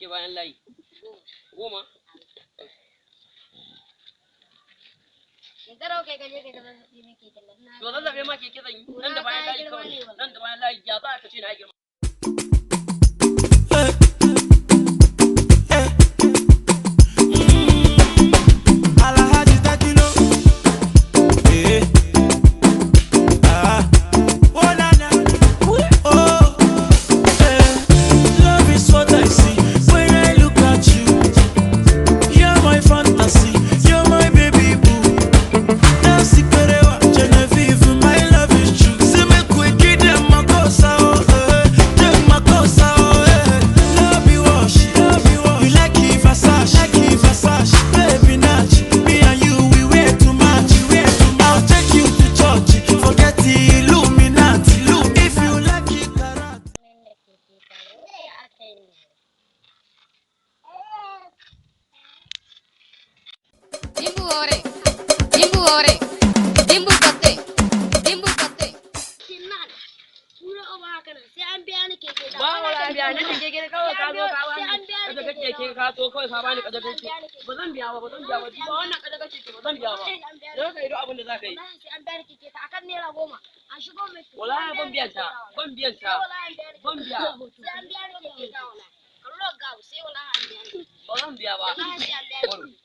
bayan layi? 10. Garau kai gaje kai zama mai keke nan. To zan zabe ma keke zan yi nan da bayan layi kawai. Nan da bayan layi ya za ka ce na girma. Dimbu kote. Kinan. Sura oba haka nan sai an biya ni keke da. Ba wala biya ni keke kawai ka zo ka bani. Kada kake ka zo kawai ka bani kada kake. Ba zan biya ba. Ba wannan kada kake ba zan biya ba. Zo ka yi duk abin da za ka yi. Sai an biya ni keke ta akan naira 10. An shigo mai. Wallahi ban biyan ta. Ban biya. Sai an biya ni keke ta wallahi. Allah ga sai wallahi an biya ni. Ba zan biya ba. Wallahi sai an biya ni.